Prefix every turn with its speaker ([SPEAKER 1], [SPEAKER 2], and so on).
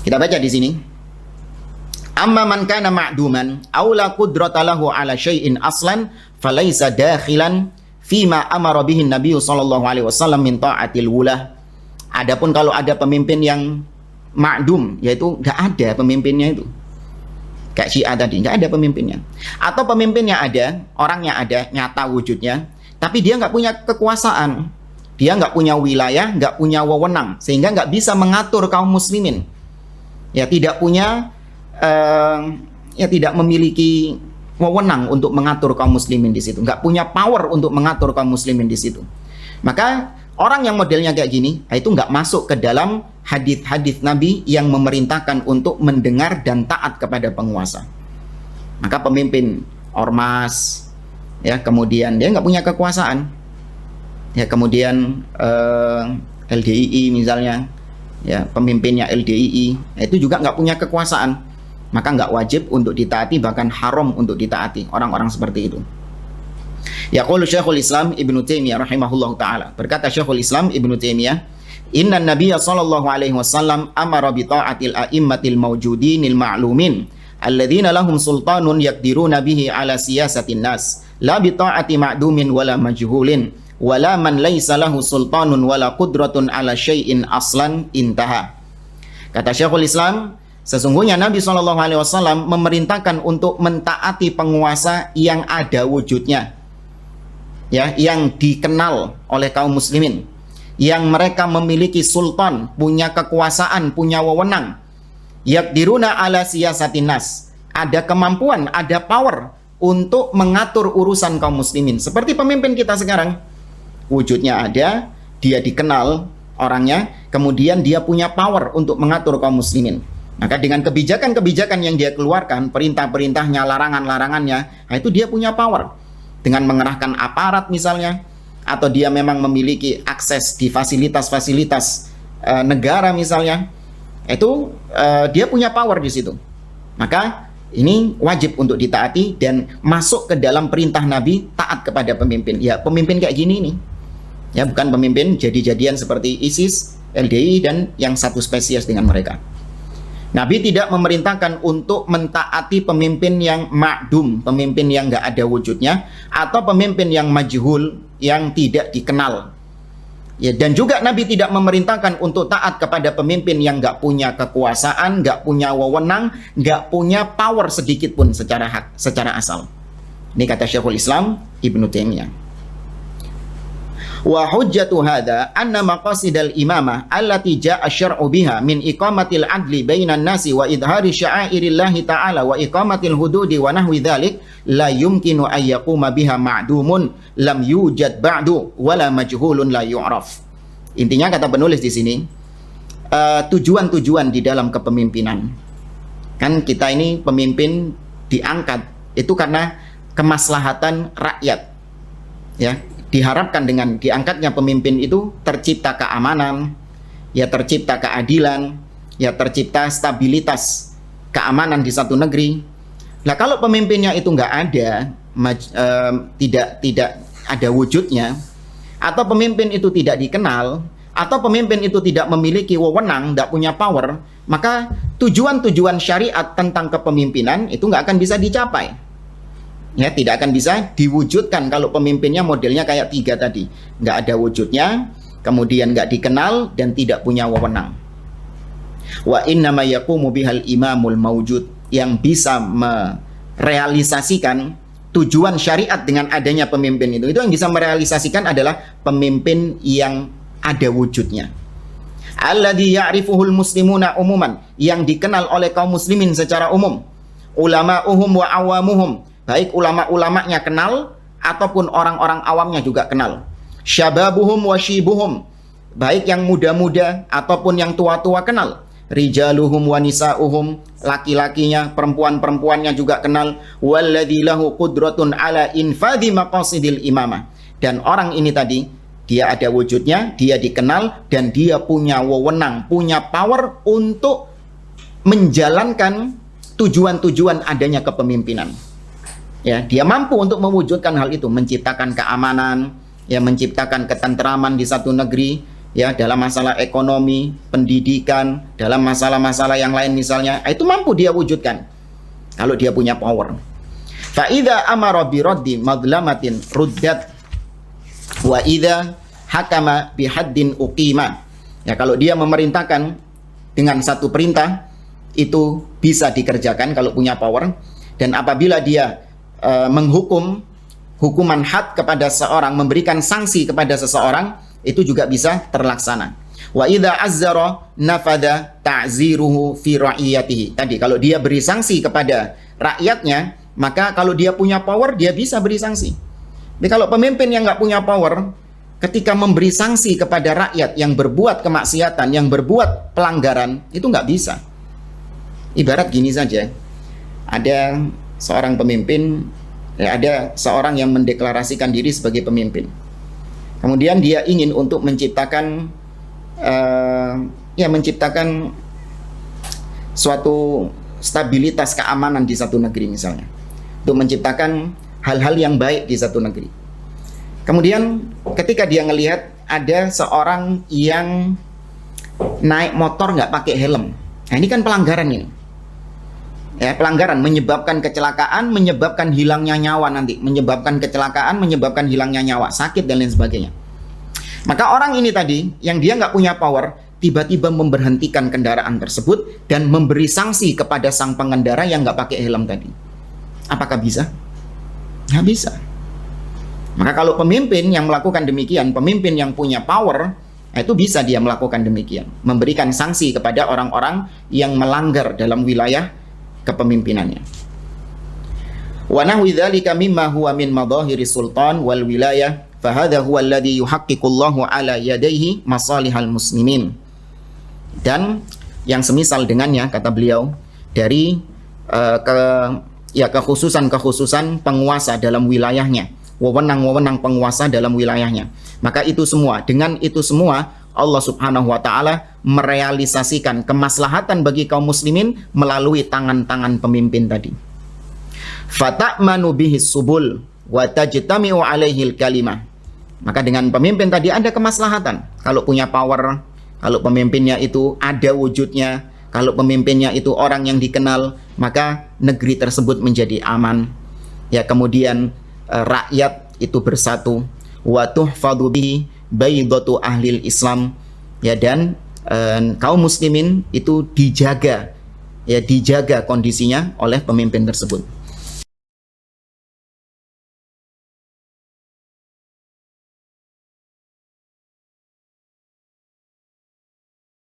[SPEAKER 1] Kita baca di sini. Amma man kana ma'duman aw la qudrata lahu ala syai'in aslan falaysa dakhilan fima amara bihi Nabi sallallahu alaihi wasallam min ta'atil wulah. Adapun kalau ada pemimpin yang ma'dum, yaitu enggak ada pemimpinnya itu. Kayak Syiah tadi, enggak ada pemimpinnya. Atau pemimpinnya ada, orangnya ada, nyata wujudnya, tapi dia enggak punya kekuasaan. Dia enggak punya wilayah, enggak punya wewenang, sehingga enggak bisa mengatur kaum muslimin. Ya tidak punya tidak memiliki wewenang untuk mengatur kaum muslimin di situ, nggak punya power untuk mengatur kaum muslimin di situ. Maka orang yang modelnya kayak gini, itu nggak masuk ke dalam hadis-hadis Nabi yang memerintahkan untuk mendengar dan taat kepada penguasa. Maka pemimpin ormas, ya kemudian dia nggak punya kekuasaan, ya kemudian LDII misalnya, ya pemimpinnya LDII itu juga nggak punya kekuasaan, maka nggak wajib untuk ditaati, bahkan haram untuk ditaati orang-orang seperti itu. Yaqulu Syekhul Islam Ibnu Taimiyah rahimahullahu taala, berkata Syekhul Islam Ibnu Taimiyah, inna Nabiyya sallallahu alaihi wasallam amara bi ta'atil a'immatil mawjudinil ma'lumin alladzina lahum sultanun yaqdiruna bihi ala siyasatin nas, la bi ta'ati ma'dumin wala majhulin wala man laisa lahu sultanun wala qudratun ala syai'in aslan, intaha. Kata Syekhul Islam, sesungguhnya Nabi SAW memerintahkan untuk mentaati penguasa yang ada wujudnya, ya, yang dikenal oleh kaum muslimin, yang mereka memiliki sultan, punya kekuasaan, punya wewenang, yaqdiruna ala siyasatin nas, ada kemampuan, ada power untuk mengatur urusan kaum muslimin. Seperti pemimpin kita sekarang, wujudnya ada, dia dikenal orangnya, kemudian dia punya power untuk mengatur kaum muslimin. Maka dengan kebijakan-kebijakan yang dia keluarkan, perintah-perintahnya, larangan-larangannya, itu dia punya power. Dengan mengerahkan aparat misalnya, atau dia memang memiliki akses di fasilitas-fasilitas negara misalnya, itu dia punya power di situ. Maka ini wajib untuk ditaati dan masuk ke dalam perintah Nabi, taat kepada pemimpin. Ya, pemimpin kayak gini nih. Ya, bukan pemimpin jadi-jadian seperti ISIS, LDI, dan yang satu spesies dengan mereka. Nabi tidak memerintahkan untuk mentaati pemimpin yang ma'dum, pemimpin yang nggak ada wujudnya, atau pemimpin yang majhul, yang tidak dikenal. Ya, dan juga Nabi tidak memerintahkan untuk taat kepada pemimpin yang nggak punya kekuasaan, nggak punya wewenang, nggak punya power sedikit pun secara asal. Ini kata Syekhul Islam Ibnu Taimiyah. Wa hujjatu hadha anna maqasidal imamah allati ja'a syar'u biha min iqamatil adli bainan nasi wa idhari sya'airillahi ta'ala wa iqamatil hududi wa nahwi dhalik la yumkinu an yaquma biha ma'dumun lam yujad ba'du wala majhulun la yu'raf. Intinya kata penulis di sini, tujuan-tujuan di dalam kepemimpinan. Kan kita ini pemimpin diangkat itu karena kemaslahatan rakyat. Ya, diharapkan dengan diangkatnya pemimpin itu tercipta keamanan, ya tercipta keadilan, ya tercipta stabilitas keamanan di satu negeri. Nah, kalau pemimpinnya itu nggak ada, tidak ada wujudnya, atau pemimpin itu tidak dikenal, atau pemimpin itu tidak memiliki wewenang, tidak punya power, maka tujuan-tujuan syariat tentang kepemimpinan itu nggak akan bisa dicapai. Ya, tidak akan bisa diwujudkan kalau pemimpinnya modelnya kayak 3 tadi, nggak ada wujudnya, kemudian nggak dikenal dan tidak punya wewenang. Wa innama yaqumu bihal imamul mawjud, yang bisa merealisasikan tujuan syariat dengan adanya pemimpin itu yang bisa merealisasikan adalah pemimpin yang ada wujudnya. Alladzi ya'rifuhul muslimuna umuman, yang dikenal oleh kaum muslimin secara umum. Ulama'uhum wa awamuhum, baik ulama-ulamanya kenal ataupun orang-orang awamnya juga kenal. Syababuhum wa syibuhum, baik yang muda-muda ataupun yang tua-tua kenal. Rijaluhum wa nisa'uhum, laki-lakinya, perempuan-perempuannya juga kenal. Walladzi lahu qudratun ala infadhi maqasidil imamah, dan orang ini tadi dia ada wujudnya, dia dikenal, dan dia punya wewenang, punya power untuk menjalankan tujuan-tujuan adanya kepemimpinan. Ya, dia mampu untuk mewujudkan hal itu, menciptakan keamanan, ya, menciptakan ketentraman di satu negeri, ya dalam masalah ekonomi, pendidikan, dalam masalah-masalah yang lain misalnya, itu mampu dia wujudkan kalau dia punya power. Fa idza amara bi raddi madlamatin ruddat wa idza hakama bi haddin uqima. Ya, kalau dia memerintahkan dengan satu perintah itu bisa dikerjakan kalau punya power, dan apabila dia menghukum hukuman had kepada seorang, memberikan sanksi kepada seseorang, itu juga bisa terlaksana. Wa idza azzara nafada ta'ziruhu fi ra'iyatihi. Tadi kalau dia beri sanksi kepada rakyatnya, maka kalau dia punya power dia bisa beri sanksi. Tapi kalau pemimpin yang nggak punya power, ketika memberi sanksi kepada rakyat yang berbuat kemaksiatan, yang berbuat pelanggaran, itu nggak bisa. Ibarat gini saja, ada seorang pemimpin, ya, ada seorang yang mendeklarasikan diri sebagai pemimpin. Kemudian dia ingin untuk menciptakan menciptakan suatu stabilitas keamanan di satu negeri misalnya, untuk menciptakan hal-hal yang baik di satu negeri. Kemudian ketika dia ngelihat ada seorang yang naik motor nggak pakai helm, nah ini kan pelanggaran ini. Ya, pelanggaran menyebabkan kecelakaan, menyebabkan hilangnya nyawa nanti, menyebabkan kecelakaan, menyebabkan hilangnya nyawa, sakit dan lain sebagainya. Maka orang ini tadi, yang dia nggak punya power, tiba-tiba memberhentikan kendaraan tersebut dan memberi sanksi kepada sang pengendara yang nggak pakai helm tadi. Apakah bisa? Nggak bisa. Maka kalau pemimpin yang melakukan demikian, pemimpin yang punya power, itu bisa dia melakukan demikian, memberikan sanksi kepada orang-orang yang melanggar dalam wilayah kepemimpinannya. Wa nahwi dzalika mimma huwa min madahiri sultan wal wilayah fa hadha huwa alladhi yuhaqqiqullahu ala yadayhi masalihal muslimin. Dan yang semisal dengannya, kata beliau, dari kekhususan-kekhususan penguasa dalam wilayahnya, wewenang-wewenang penguasa dalam wilayahnya. Maka itu semua, dengan itu semua Allah Subhanahu wa ta'ala merealisasikan kemaslahatan bagi kaum muslimin melalui tangan-tangan pemimpin tadi. Fata'manu bihis subul wa tajtami'u alaihil kalimah. Maka dengan pemimpin tadi ada kemaslahatan. Kalau punya power, kalau pemimpinnya itu ada wujudnya, kalau pemimpinnya itu orang yang dikenal, maka negeri tersebut menjadi aman. Ya, kemudian rakyat itu bersatu. Wa tuhfadhu bihi baydatu ahlil Islam, ya, dan kaum muslimin itu dijaga, ya, dijaga kondisinya oleh pemimpin tersebut.